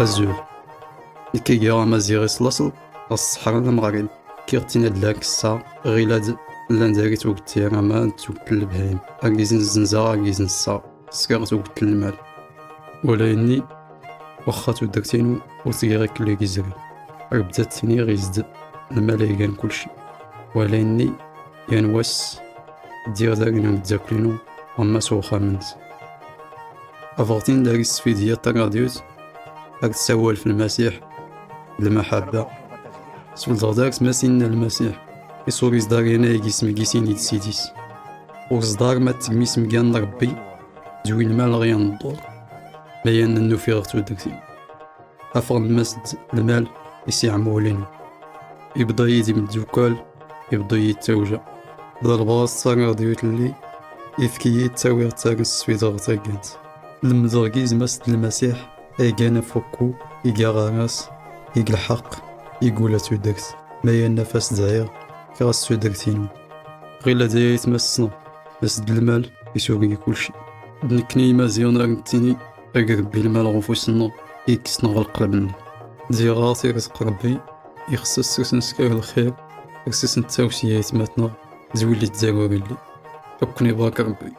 الزول كيقرا مزيغي سلاصل الصحراء المغرب كيغتينا دلاك الساعة غيلاد لانداري توقت ما توقت البهايم أكيزن الزنزارة أكيزن الساعة سكار توقت المال ولا إني وخا تودرتينو وسيغيك اللي كيزري بدات تيني غيزد المال يقان كلشي ولا إني ينوس دير داكينو متزاكلينو وما سوخا منت أفغتين داك السفيدية تاكاديوت هاك تسول في المسيح المحبة سولدغ داك ماسين المسيح يسوريز دارينا يجيسم كيسيني تسيديس وصدار ما تقميس مكان ربي زوي المال غيان الدور بيان انو في غرتو داكسي افغ المسد المال يسي عمولين يبدا يدي من الدوكال يبدا يتوجع دار باص صار ديوت اللي يفكي يتاوي تاكس في دغتاكات المدركيز مسد المسيح ايقانا فوكو يقا غاراس يقل الحق يقول تودكت ما ينفس داير كراس تودكتينو غير لا يتمسنا مسد المال يسوقي كلشي نكني مزيان رنتيني ربي المال غنفوسنا يكسنا غلق قلبنا زيغاتي رزق ربي يخصص سنسكر الخير يخصص نتاوسي يتماتنا زويلي تزاور اللي ربكني باك ربي